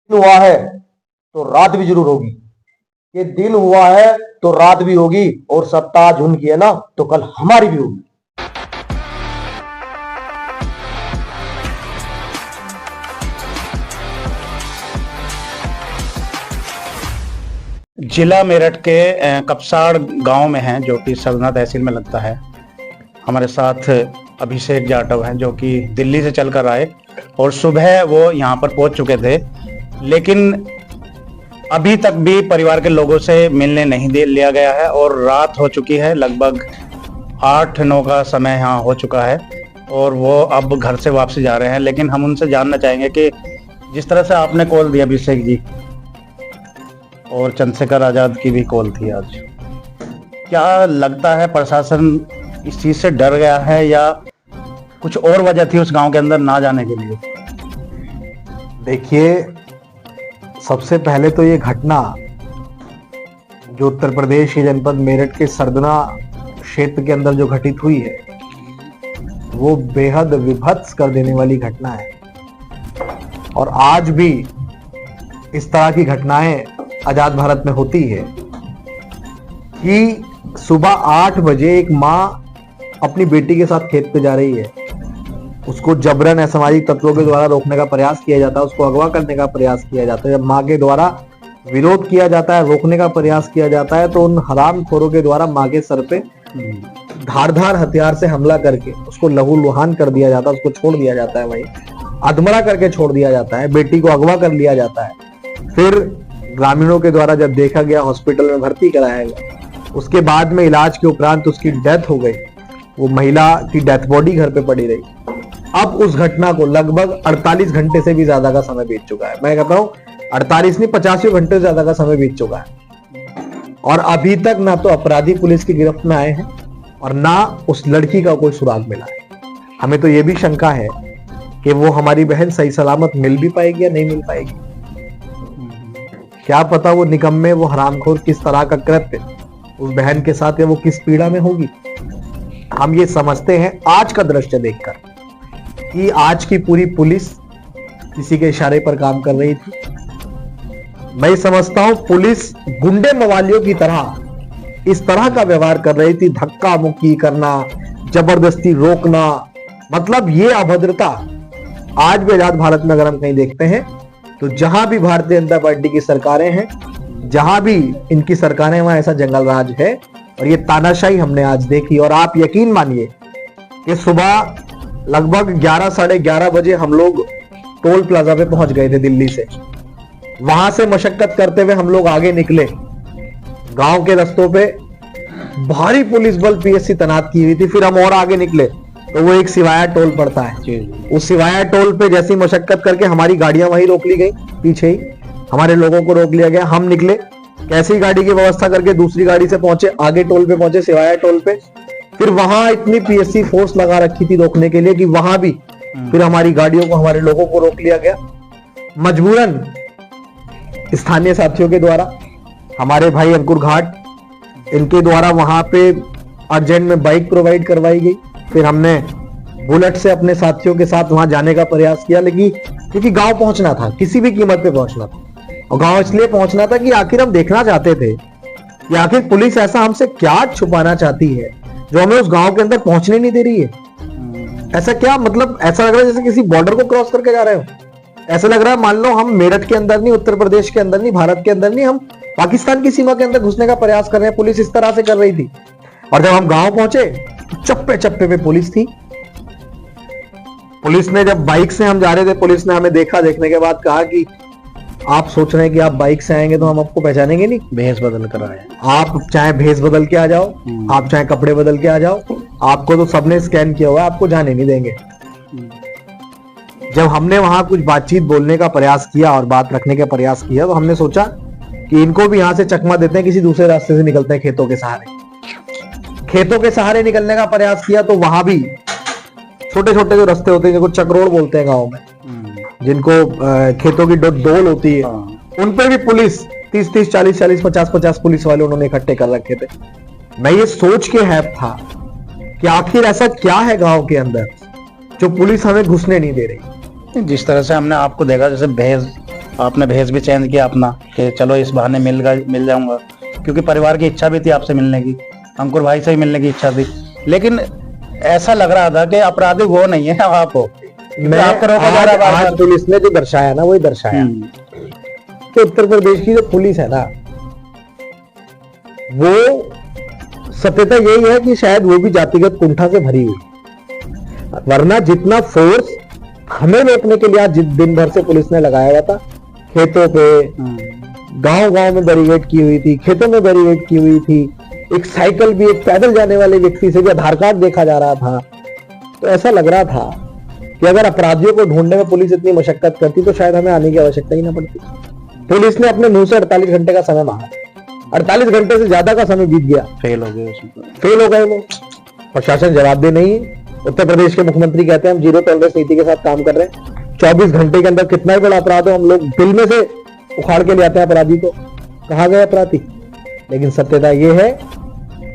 हुआ है तो रात भी जरूर होगी। ये दिन हुआ है तो रात भी होगी, और सत्ता आज उनकी है ना तो कल हमारी भी होगी। जिला मेरठ के कपसाड़ गांव में हैं, जो कि सरना तहसील में लगता है। हमारे साथ अभिषेक जाटव हैं, जो कि दिल्ली से चलकर आए और सुबह वो यहाँ पर पहुंच चुके थे, लेकिन अभी तक भी परिवार के लोगों से मिलने नहीं दे लिया गया है और रात हो चुकी है। लगभग 8-9 का समय यहाँ हो चुका है और वो अब घर से वापसी जा रहे हैं। लेकिन हम उनसे जानना चाहेंगे कि जिस तरह से आपने कॉल दिया अभिषेक जी, और चंद्रशेखर आजाद की भी कॉल थी आज, क्या लगता है प्रशासन इस चीज से डर गया है या कुछ और वजह थी उस गांव के अंदर ना जाने के लिए? देखिए, सबसे पहले तो ये घटना जो उत्तर प्रदेश के जनपद मेरठ के सरदना क्षेत्र के अंदर जो घटित हुई है, वो बेहद विभत्स कर देने वाली घटना है। और आज भी इस तरह की घटनाएं आजाद भारत में होती है कि सुबह 8 बजे एक माँ अपनी बेटी के साथ खेत पे जा रही है, उसको जबरन असामाजिक तत्वों के द्वारा रोकने का प्रयास किया जाता है, उसको अगवा करने का प्रयास किया जाता है। जब माँ के द्वारा विरोध किया जाता है, रोकने का प्रयास किया जाता है, तो उन हरामखोरों के द्वारा माँ के सर पे धारदार हथियार से हमला करके उसको लहूलुहान कर दिया जाता है, उसको छोड़ दिया जाता है, वहीं अधमरा करके छोड़ दिया जाता है, बेटी को अगवा कर लिया जाता है। फिर ग्रामीणों के द्वारा जब देखा गया, हॉस्पिटल में भर्ती कराया गया, उसके बाद में इलाज के उपरांत उसकी डेथ हो गई। वो महिला की डेथ बॉडी घर पे पड़ी रही। अब उस घटना को लगभग 48 घंटे से भी ज्यादा का समय बीत चुका है। मैं कहता हूँ 48 नहीं, 85 घंटे से ज्यादा का समय बीत चुका है और अभी तक ना तो अपराधी पुलिस की गिरफ्त में आए हैं और ना उस लड़की का कोई सुराग मिला है। हमें तो ये भी शंका है कि वो हमारी बहन सही सलामत मिल भी पाएगी या नहीं मिल पाएगी। क्या पता वो निकम्मे, वो हरामखोर किस तरह का कृत्य उस बहन के साथ है, वो किस पीड़ा में होगी। हम ये समझते हैं आज का दृश्य देखकर कि आज की पूरी पुलिस किसी के इशारे पर काम कर रही थी। मैं समझता हूं पुलिस गुंडे मवालियों की तरह इस तरह का व्यवहार कर रही थी, धक्का मुक्की करना, जबरदस्ती रोकना। मतलब ये अभद्रता आज भी आजाद भारत में अगर हम कहीं देखते हैं तो जहां भी भारतीय जनता पार्टी की सरकारें हैं, जहां भी इनकी सरकारें, वहां ऐसा जंगल राज है और ये तानाशाही हमने आज देखी। और आप यकीन मानिए कि सुबह लगभग 11 साढ़े 11 बजे हम लोग टोल प्लाजा पे पहुंच गए थे दिल्ली से। वहां से मशक्कत करते हुए हम लोग आगे निकले। गांव के रास्तों पे भारी पुलिस बल पीएससी तैनात की हुई थी। फिर हम और आगे निकले तो वो एक सिवाया टोल पड़ता है। उस सिवाया टोल पे जैसी मशक्कत करके हमारी गाड़ियां वहीं रोक ली गई, पीछे ही हमारे लोगों को रोक लिया गया। हम निकले, कैसी गाड़ी की व्यवस्था करके दूसरी गाड़ी से पहुंचे, आगे टोल पे पहुंचे, सिवाया टोल पे। फिर वहां इतनी पीएससी फोर्स लगा रखी थी रोकने के लिए कि वहां भी फिर हमारी गाड़ियों को, हमारे लोगों को रोक लिया गया। मजबूरन स्थानीय साथियों के द्वारा, हमारे भाई अंकुर घाट, इनके द्वारा वहां पे अर्जेंट में बाइक प्रोवाइड करवाई गई। फिर हमने बुलेट से अपने साथियों के साथ वहां जाने का प्रयास किया, लेकिन क्योंकि गांव पहुंचना था, किसी भी कीमत पे पहुंचना था। और गांव इसलिए पहुंचना था कि आखिर हम देखना चाहते थे कि आखिर पुलिस ऐसा हमसे क्या छुपाना चाहती है जो हमें उस गांव के अंदर पहुंचने नहीं दे रही है। ऐसा क्या, मतलब ऐसा लग रहा है जैसे किसी बॉर्डर को क्रॉस करके जा रहे हो। ऐसा लग रहा है मान लो हम मेरठ के अंदर नहीं, उत्तर प्रदेश के अंदर नहीं, भारत के अंदर नहीं, हम पाकिस्तान की सीमा के अंदर घुसने का प्रयास कर रहे हैं। पुलिस इस तरह से कर रही थी। और जब हम गांव पहुंचे तो चप्पे चप्पे पे पुलिस थी। पुलिस ने, जब बाइक से हम जा रहे थे, पुलिस ने हमें देखा, देखने के बाद कहा कि आप सोच रहे हैं कि आप बाइक से आएंगे तो हम आपको पहचानेंगे नहीं, भेष बदल कर आए। आप चाहे भेष बदल के आ जाओ, आप चाहे कपड़े बदल के आ जाओ, आपको तो सबने स्कैन किया हुआ है, आपको जाने नहीं देंगे। जब हमने वहां कुछ बातचीत बोलने का प्रयास किया और बात रखने का प्रयास किया तो हमने सोचा कि इनको भी यहां से चकमा देते हैं, किसी दूसरे रास्ते से निकलते हैं, खेतों के सहारे। खेतों के सहारे निकलने का प्रयास किया तो वहां भी छोटे छोटे जो रास्ते होते हैं, जिनको चक्रोड़ बोलते हैं गाँव में, जिनको खेतों की डोल होती है, उन पे भी पुलिस 30-30, 40-40, 50-50 पुलिस वाले उन्होंने इकट्ठे कर रखे थे। मैं ये सोच के हैप था कि आखिर ऐसा क्या है गांव के अंदर जो पुलिस हमें घुसने नहीं दे रही। जिस तरह से हमने आपको देखा, जैसे भैंस आपने भेष भी चेंज किया अपना कि चलो इस बहाने मिल जाऊंगा, क्योंकि परिवार की इच्छा भी थी आपसे मिलने की, अंकुर भाई से ही मिलने की इच्छा थी। लेकिन ऐसा लग रहा था कि अपराधी वो नहीं है, आप हो। मैं आपको रोका जा रहा है बार-बार। आज पुलिस ने जो दर्शाया ना वही दर्शाया कि उत्तर प्रदेश की जो पुलिस है ना, वो सत्यता यही है कि शायद वो भी जातिगत कुंठा से भरी हुई, वरना जितना फोर्स हमें रोकने के लिए आज दिन भर से पुलिस ने लगाया हुआ था, खेतों पे गांव गांव में बैरिकेड की हुई थी, खेतों में बैरिकेड की हुई थी, एक साइकिल भी, एक पैदल जाने वाले व्यक्ति से भी आधार कार्ड देखा जा रहा था। तो ऐसा लग रहा था कि अगर अपराधियों को ढूंढने में पुलिस इतनी मशक्कत करती तो शायद हमें आने की आवश्यकता ही ना पड़ती। पुलिस ने अपने मुंह से 48 घंटे का समय मांगा, 48 घंटे से ज्यादा का समय बीत गया, फेल हो गए उसमें, फेल हो गए वो। प्रशासन जवाबदेह नहीं है। उत्तर प्रदेश के मुख्यमंत्री कहते हैं हम जीरो टॉलरेंस नीति के साथ काम कर रहे हैं। 24 घंटे के अंदर कितना ही बड़ा अपराध हो, हम लोग दिल में से उखाड़ के ले आते हैं अपराधी को। कहाँ गए अपराधी? लेकिन सत्यता ये है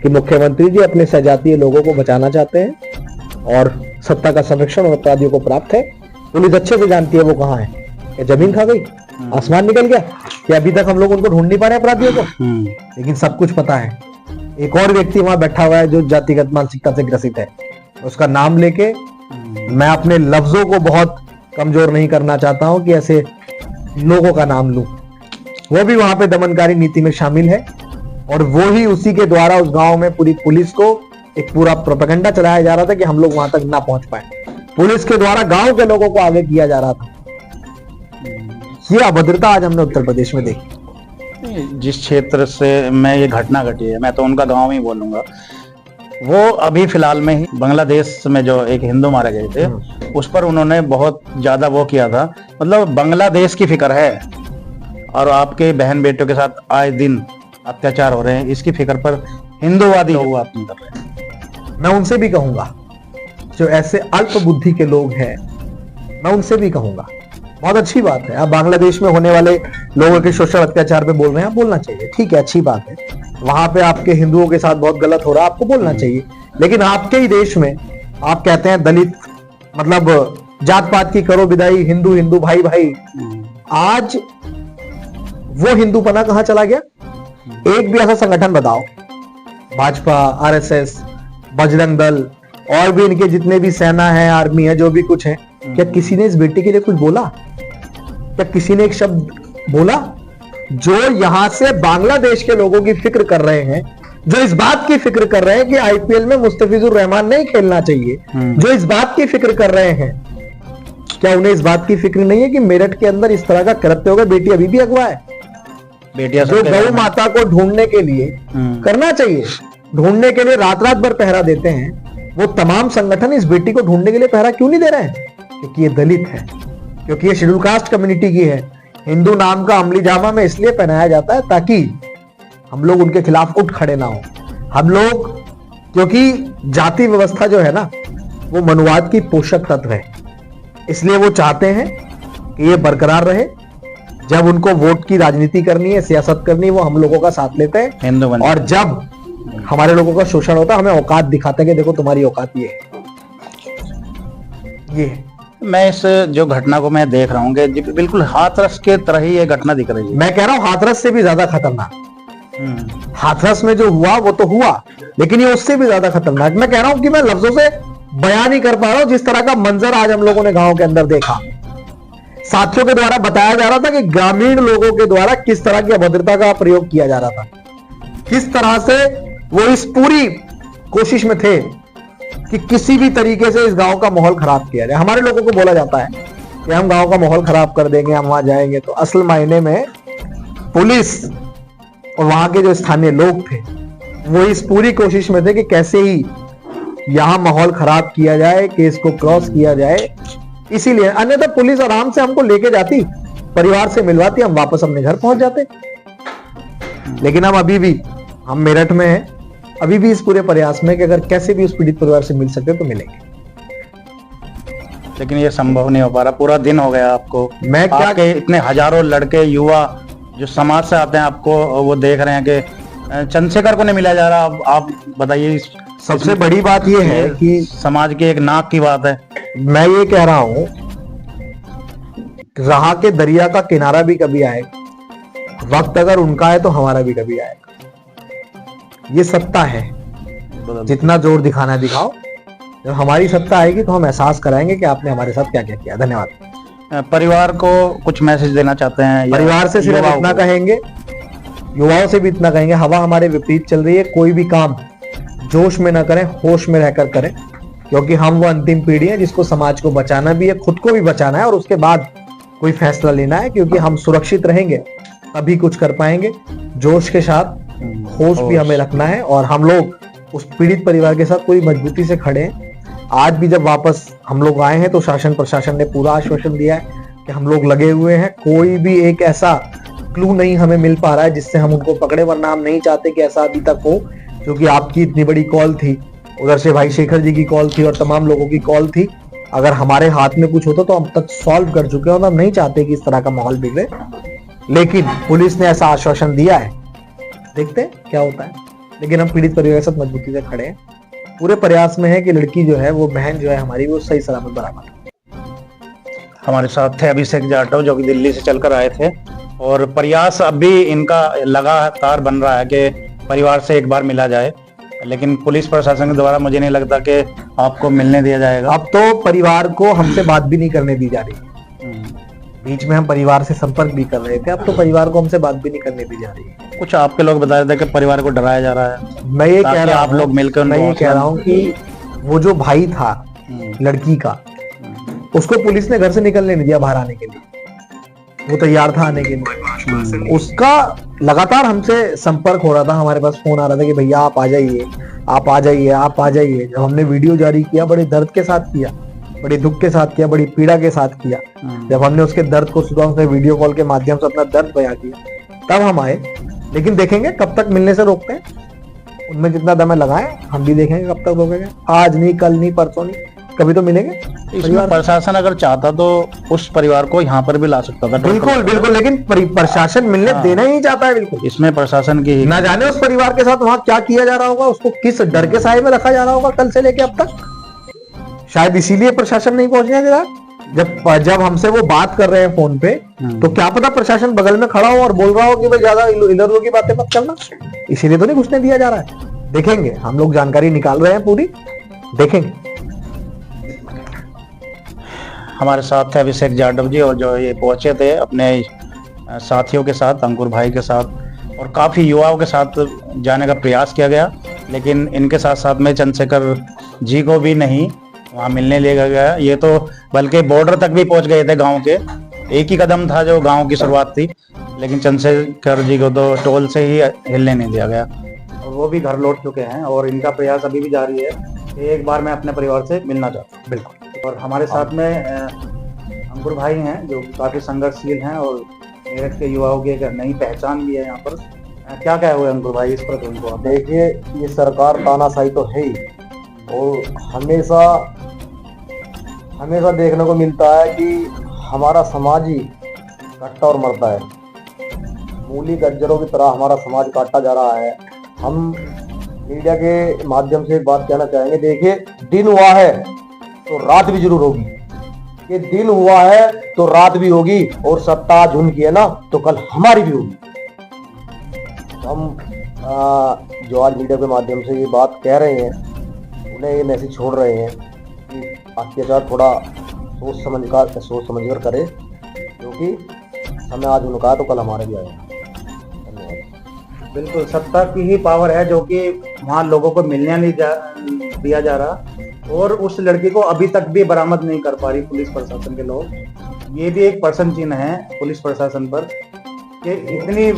कि मुख्यमंत्री जी अपने सजातीय लोगों को बचाना चाहते हैं और सत्ता का संरक्षण और अपराधियों को प्राप्त है। पुलिस अच्छे से जानती है वो कहाँ है। क्या जमीन खा गई, आसमान निकल गया, कि अभी तक हम लोग उनको ढूंढ नहीं पा रहे अपराधियों को? लेकिन सब कुछ पता है। एक और व्यक्ति वहां बैठा हुआ है जो जातिगत मानसिकता से ग्रसित है, उसका नाम लेके मैं अपने लफ्जों को बहुत कमजोर नहीं करना चाहता हूं कि ऐसे लोगों का नाम लूं। वो भी वहां पे दमनकारी नीति में शामिल है और वो ही उसी के द्वारा उस गांव में पूरी पुलिस को एक पूरा प्रोपेगेंडा चलाया जा रहा था कि हम लोग वहां तक ना पहुंच पाए। पुलिस के द्वारा गांव के लोगों को आगे किया जा रहा था। ये अभद्रता आज हमने उत्तर प्रदेश में देखी। जिस क्षेत्र से मैं ये घटना घटी है, मैं तो उनका गांव ही बोलूंगा। वो अभी फिलहाल में ही बांग्लादेश में जो एक हिंदू मारे गए थे, उस पर उन्होंने बहुत ज्यादा वो किया था। मतलब बांग्लादेश की फिक्र है और आपके बहन बेटियों के साथ आए दिन अत्याचार हो रहे हैं, इसकी फिक्र पर हिंदूवादी लोग बात नहीं कर रहे हैं। मैं उनसे भी कहूंगा जो ऐसे अल्प बुद्धि के लोग हैं, मैं उनसे भी कहूंगा बहुत अच्छी बात है आप बांग्लादेश में होने वाले लोगों के शोषण अत्याचार पे बोल रहे हैं, आप बोलना चाहिए, ठीक है, अच्छी बात है। वहां पे आपके हिंदुओं के साथ बहुत गलत हो रहा है, आपको बोलना चाहिए। लेकिन आपके ही देश में आप कहते हैं दलित, मतलब जात पात की करो विदाई, हिंदू हिंदू भाई भाई। आज वो हिंदूपना कहां चला गया? एक भी ऐसा संगठन बताओ, भाजपा, आरएसएस, बजरंग दल और भी इनके जितने भी सेना है, आर्मी है, जो भी कुछ है, क्या किसी ने इस बेटे के लिए कुछ बोला? क्या किसी ने एक शब्द बोला? जो यहां से बांग्लादेश के लोगों की फिक्र कर रहे हैं, जो इस बात की फिक्र कर रहे हैं कि आईपीएल में मुस्तफिजुर रहमान नहीं खेलना चाहिए, जो इस बात की फिक्र कर रहे हैं, क्या उन्हें इस बात की फिक्र नहीं है कि मेरठ के अंदर इस तरह का कृत्य होगा? बेटी अभी भी अगवा है। बेटियां जो गौ माता को ढूंढने के लिए करना चाहिए, ढूंढने के लिए रात रात भर पहरा देते हैं, वो तमाम संगठन इस बेटी को ढूंढने के लिए पहरा क्यों नहीं दे रहे हैं? क्योंकि ये दलित है, क्योंकि ये शेड्यूल कास्ट कम्युनिटी की है। हिंदू नाम का अमली जामा में इसलिए पहनाया जाता है ताकि हम लोग उनके खिलाफ उठ खड़े ना हो। हम लोग, क्योंकि जाति व्यवस्था जो है ना, वो मनुवाद की पोषक तत्व है, इसलिए वो चाहते हैं कि ये बरकरार रहे। जब उनको वोट की राजनीति करनी है, सियासत करनी है, वो हम लोगों का साथ लेते हैं हिंदू बन, और जब हमारे लोगों का शोषण होता है, हमें औकात दिखाते हैं कि देखो तुम्हारी औकात ये है। मैं इस जो घटना को मैं देख रहा हूँ कि बिल्कुल हाथरस के तरह ही ये घटना दिख रही है। मैं कह रहा हूं हाथरस से भी ज्यादा खतरनाक। हाथरस में जो हुआ वो तो हुआ, लेकिन ये उससे भी ज्यादा खतरनाक। मैं कह रहा हूं कि मैं लफ्जों से बयान नहीं कर पा रहा हूं जिस तरह का मंजर आज हम लोगों ने गांव के अंदर देखा। साथियों के द्वारा बताया जा रहा था कि ग्रामीण लोगों के द्वारा किस तरह की अभद्रता का प्रयोग किया जा रहा था, किस तरह से वो इस पूरी कोशिश में थे कि किसी भी तरीके से इस गांव का माहौल खराब किया जाए। हमारे लोगों को बोला जाता है कि हम गांव का माहौल खराब कर देंगे, हम वहां जाएंगे, तो असल मायने में पुलिस और वहां के जो स्थानीय लोग थे वो इस पूरी कोशिश में थे कि कैसे ही यहां माहौल खराब किया जाए, केस को क्रॉस किया जाए। इसीलिए, अन्यथा पुलिस आराम से हमको लेके जाती, परिवार से मिलवाती, हम वापस अपने घर पहुंच जाते। लेकिन हम मेरठ में हैं, अभी भी इस पूरे प्रयास में कि अगर कैसे भी उस पीड़ित परिवार से मिल सकते तो मिलेंगे, लेकिन ये संभव नहीं हो पा रहा। पूरा दिन हो गया आपको, मैं क्या आपके इतने हजारों लड़के युवा जो समाज से आते हैं, आपको वो देख रहे हैं कि चंद्रशेखर को नहीं मिला जा रहा। आप बताइए। सबसे बड़ी बात यह है कि समाज की एक नाक की बात है। मैं ये कह रहा हूं रहा के दरिया का किनारा भी कभी आएगा। वक्त अगर उनका है तो हमारा भी कभी आएगा। ये सत्ता है, जितना जोर दिखाना दिखाओ। जब हमारी सत्ता आएगी तो हम एहसास कराएंगे कि आपने हमारे साथ क्या क्या किया। धन्यवाद। परिवार को कुछ मैसेज देना चाहते हैं या परिवार से सिर्फ युवाओं इतना को? कहेंगे, युवाओं से भी इतना कहेंगे, हवा हमारे विपरीत चल रही है। कोई भी काम जोश में ना करें, होश में रहकर करें, क्योंकि हम वो अंतिम पीढ़ी है जिसको समाज को बचाना भी है, खुद को भी बचाना है और उसके बाद कोई फैसला लेना है। क्योंकि हम सुरक्षित रहेंगे तभी कुछ कर पाएंगे। जोश के साथ होश भी हमें रखना है और हम लोग उस पीड़ित परिवार के साथ पूरी मजबूती से खड़े हैं। आज भी जब वापस हम लोग आए हैं तो शासन प्रशासन ने पूरा आश्वासन दिया है कि हम लोग लगे हुए हैं। कोई भी एक ऐसा क्लू नहीं हमें मिल पा रहा है जिससे हम उनको पकड़े, वरना हम नहीं चाहते कि ऐसा अभी तक हो। क्योंकि आपकी इतनी बड़ी कॉल थी, उधर से भाई शेखर जी की कॉल थी और तमाम लोगों की कॉल थी। अगर हमारे हाथ में कुछ होता तो हम तक सॉल्व कर चुके हैं और हम नहीं चाहते कि इस तरह का माहौल बिगड़े। लेकिन पुलिस ने ऐसा आश्वासन दिया है, देखते हैं क्या होता है। लेकिन हम पीड़ित परिवार के साथ मजबूती से खड़े हैं। पूरे प्रयास में है कि लड़की जो है, वो बहन जो है हमारी, वो सही सलामत बरामद हो। हमारे साथ थे अभिषेक जाटव जो कि दिल्ली से चलकर आए थे और प्रयास अभी इनका लगातार बन रहा है कि परिवार से एक बार मिला जाए। लेकिन पुलिस प्रशासन के द्वारा मुझे नहीं लगता कि आपको मिलने दिया जाएगा। अब तो परिवार को हमसे बात भी नहीं करने दी जा रही। बीच में हम परिवार से संपर्क भी कर रहे थे, अब तो परिवार को हमसे बात भी नहीं करने दी जा रही है। कुछ आपके लोग बता रहे थे कि परिवार को डराया जा रहा है। मैं ये कह रहा आप लोग मिलकर मैं ये कह रहा हूँ कि वो जो भाई था लड़की का, उसको पुलिस ने घर से निकलने नहीं दिया बाहर आने के लिए। वो तैयार था आने के लिए। उसका लगातार हमसे संपर्क हो रहा था, हमारे पास फोन आ रहा था कि भैया आप आ जाइए, आप आ जाइए, आप आ जाइए। जब हमने वीडियो जारी किया, बड़े दर्द के साथ किया, बड़े दुख के साथ किया, बड़ी पीड़ा के साथ किया। जब हमने उसके दर्द को सुना, उसने वीडियो कॉल के माध्यम से अपना दर्द बयां किया, तब हम आए। लेकिन देखेंगे कब तक मिलने से रोकते हैं। उनमें जितना दम लगाए, हम भी देखेंगे कब तक रोकेंगे। आज नहीं, कल नहीं, परसों नहीं, कभी तो मिलेंगे। इसमें प्रशासन अगर चाहता तो उस परिवार को यहाँ पर भी ला सकता था। बिल्कुल बिल्कुल, लेकिन प्रशासन मिलने देना ही नहीं चाहता है। बिल्कुल, इसमें प्रशासन की ना जाने उस परिवार के साथ वहां क्या किया जा रहा होगा, उसको किस डर के साए में रखा जा रहा होगा कल से लेके अब तक। शायद इसीलिए प्रशासन नहीं पहुंचने दे रहा। जब हमसे वो बात कर रहे हैं फोन पे, तो क्या पता प्रशासन बगल में खड़ा हो और बोल रहा हो कि भाई ज्यादा इधर उधर की बातें मत करना। इसीलिए तो नहीं घुसने दिया जा रहा है। देखेंगे, हम लोग जानकारी निकाल रहे हैं पूरी, देखेंगे। हमारे साथ थे अभिषेक जाटव जी और जो ये पहुंचे थे अपने साथियों के साथ, अंकुर भाई के साथ और काफ़ी युवाओं के साथ जाने का प्रयास किया गया। लेकिन इनके साथ साथ में चंद्रशेखर जी को भी नहीं वहाँ मिलने ले गया। ये तो बल्कि बॉर्डर तक भी पहुंच गए थे गांव के। एक ही कदम था जो गांव की शुरुआत थी, लेकिन चंद्रशेखर जी को तो टोल से ही हिलने नहीं दिया गया और वो भी घर लौट चुके हैं। और इनका प्रयास अभी भी जारी है कि एक बार मैं अपने परिवार से मिलना चाहता हूँ। बिल्कुल। और हमारे साथ में अंकुर भाई हैं जो काफ़ी संघर्षशील हैं और मेरठ के युवाओं की एक नई पहचान भी है यहाँ पर। क्या क्या हुए अंकुर भाई इस पर उनको? देखिए, ये सरकार तानाशाही तो है ही और हमेशा देखने को मिलता है कि हमारा समाज ही कटता और मरता है। मूली गज्जरों की तरह हमारा समाज काटा जा रहा है। हम मीडिया के माध्यम से एक बात कहना चाहेंगे। देखिए, दिन हुआ है तो रात भी जरूर होगी। ये दिन हुआ है तो रात भी होगी और सत्ता आज उनकी है ना, तो कल हमारी भी होगी। हम जो आज मीडिया के माध्यम से ये बात कह रहे हैं, उन्हें ये मैसेज छोड़ रहे हैं कि अत्याचार थोड़ा सोच समझकर करे, क्योंकि समय आज उनका है तो कल हमारे भी आएगा। धन्यवाद। बिल्कुल, सत्ता की ही पावर है जो कि वहाँ लोगों को मिलने नहीं दिया जा रहा और उस लड़की को अभी तक भी बरामद नहीं कर पा रही पुलिस प्रशासन के लोग। ये भी एक प्रश्न चिन्ह है पुलिस प्रशासन पर कि इतनी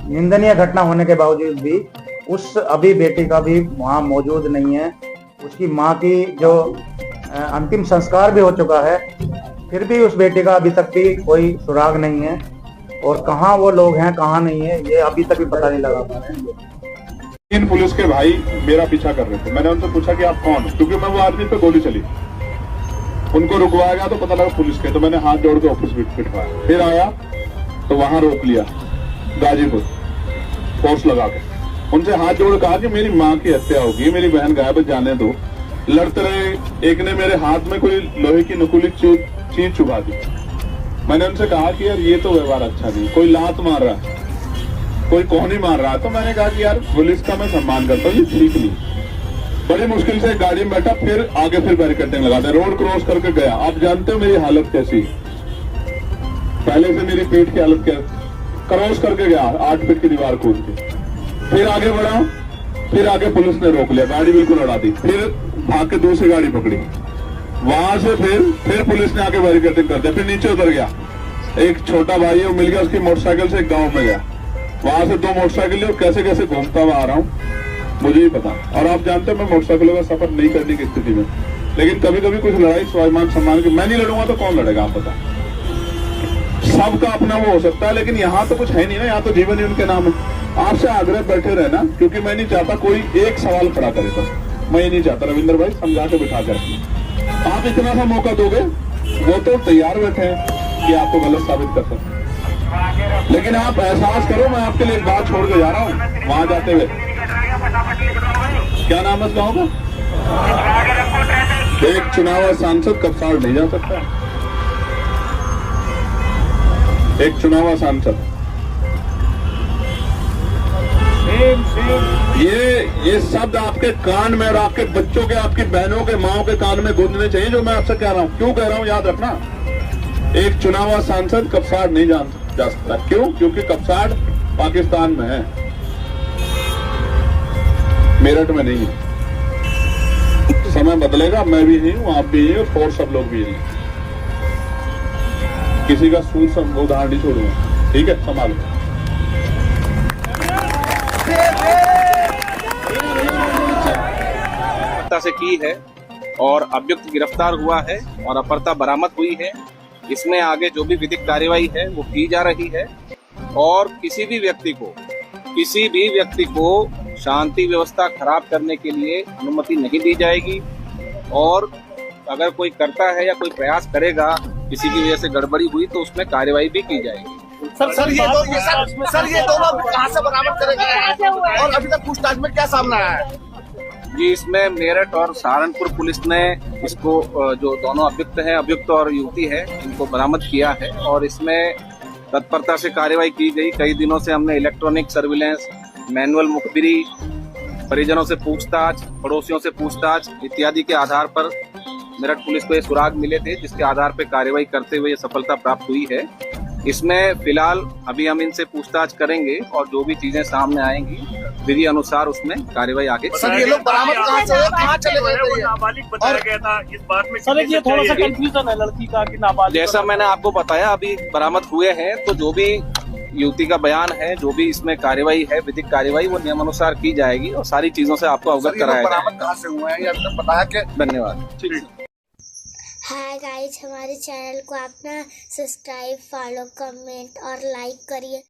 निंदनीय घटना होने के बावजूद भी उस अभी बेटी का भी वहाँ मौजूद नहीं है। उसकी माँ की जो अंतिम संस्कार भी हो चुका है, फिर भी उस बेटी का अभी तक भी कोई सुराग नहीं है और कहाँ वो लोग हैं कहाँ नहीं है ये अभी तक भी पता नहीं लगा पा रहे हैं। इन पुलिस के भाई मेरा पीछा कर रहे थे। मैंने उनसे पूछा कि आप कौन हो, क्योंकि मैं वो आदमी पे गोली चली। उनको रुकवाया गया तो पता लगा पुलिस के, तो मैंने हाथ जोड़ के ऑफिस बिठवाया। फिर आया तो वहां रोक लिया गाजीपुर, फोर्स लगा के। उनसे हाथ जोड़ कहा कि मेरी माँ की हत्या होगी, मेरी बहन गायब, जाने दो। लड़ते रहे। एक ने मेरे हाथ में कोई लोहे की नुकीली चीज चुभा दी। मैंने उनसे कहा कि यार ये तो व्यवहार अच्छा नहीं, कोई लात मार रहा है, कोई कोहनी मार रहा है, तो मैंने कहा कि यार पुलिस का मैं सम्मान करता हूँ, ये ठीक नहीं। बड़ी मुश्किल से गाड़ी में बैठा, फिर आगे फिर बैरिकेडिंग लगा दे, रोड क्रॉस करके गया। आप जानते हो मेरी हालत कैसी, पहले से मेरी पेट की हालत क्या, क्रॉस करके गया 8 फीट की दीवार कूद के, फिर आगे बढ़ा, फिर आगे पुलिस ने रोक लिया, गाड़ी बिल्कुल उड़ा दी, फिर भाग के दूसरी गाड़ी पकड़ी, वहां से फिर पुलिस ने आके बैरिकेडिंग कर दिया, फिर नीचे उतर गया। एक छोटा भाई है वो मिल गया, उसकी मोटरसाइकिल से एक गांव में गया, वहां से 2 मोटरसाइकिल और कैसे कैसे घूमता हुआ आ रहा हूँ मुझे ही पता। और आप जानते हो मैं मोटरसाइकिलों का सफर नहीं करने की स्थिति में, लेकिन कभी कभी कुछ लड़ाई स्वाभिमान सम्मान की, मैं नहीं लड़ूंगा तो कौन लड़ेगा आप बता। सबका अपना वो हो सकता है, लेकिन यहाँ तो कुछ है नहीं ना, यहाँ तो जीवन ही उनके नाम है। आपसे आग्रह बैठे रहना, क्योंकि मैं नहीं चाहता कोई एक सवाल खड़ा करे, तो मैं ये नहीं चाहता। रविंद्र भाई समझा के बिठा कर आप इतना सा मौका दोगे, वो तो तैयार बैठे हैं कि आपको गलत साबित कर सकते, लेकिन आप एहसास करो, मैं आपके लिए एक बात छोड़ के जा रहा हूँ वहां जाते हुए। क्या नाम है इस गाँव का? एक चुनाव सांसद कपसाड़ नहीं जा सकता, एक चुनाव सांसद। ये शब्द आपके कान में और आपके बच्चों के, आपकी बहनों के, माओ के कान में गूंजने चाहिए जो मैं आपसे कह रहा हूं। क्यों कह रहा हूं याद रखना, एक चुनाव सांसद कपसाड़ नहीं जा सकता। क्यों? क्योंकि कपसाड़ पाकिस्तान में है, मेरठ में नहीं है। समय बदलेगा, मैं भी नहीं हूं, आप भी नहीं हो, और सब लोग भी नहीं। किसी का सूर उदाहरण नहीं छोड़ूंगा, ठीक है? संभालो। से की है और अभियुक्त गिरफ्तार हुआ है और अपहर्ता बरामद हुई है। इसमें आगे जो भी विधिक कार्यवाही है वो की जा रही है और किसी भी व्यक्ति को शांति व्यवस्था खराब करने के लिए अनुमति नहीं दी जाएगी और अगर कोई करता है या कोई प्रयास करेगा, किसी की वजह से गड़बड़ी हुई तो उसमें कार्यवाही भी की जाएगी। सर ये दोनों कहां से बरामद करे गए हैं और अभी तक पूछताछ में क्या सामने आया है? जी, इसमें मेरठ और सहारनपुर पुलिस ने इसको, जो दोनों अभियुक्त और युवती है, इनको बरामद किया है और इसमें तत्परता से कार्रवाई की गई। कई दिनों से हमने इलेक्ट्रॉनिक सर्विलेंस, मैनुअल मुखबिरी, परिजनों से पूछताछ, पड़ोसियों से पूछताछ इत्यादि के आधार पर मेरठ पुलिस को ये सुराग मिले थे, जिसके आधार पर कार्रवाई करते हुए ये सफलता प्राप्त हुई है। इसमें फिलहाल अभी हम इनसे पूछताछ करेंगे और जो भी चीजें सामने आएंगी विधि अनुसार उसमें कार्रवाई आगे। सर ये लोग बरामद कहाँ से, कहाँ चले गए थे? नाबालिग बताया गया था, इस बात में सर ये थोड़ा सा कंफ्यूजन है लड़की का कि नाबालिग। जैसा मैंने आपको बताया, अभी बरामद हुए हैं, तो जो भी युवती का बयान है, जो भी इसमें कार्रवाई है, विधिक कार्रवाई, वो नियमानुसार की जाएगी और सारी चीजों से आपको अवगत कराया जाएगा। बरामद कहाँ से हुए हैं ये आपने बताया कि? धन्यवाद। हाय गाइस, हमारे चैनल को आप ना सब्सक्राइब, फॉलो, कमेंट और लाइक करिए।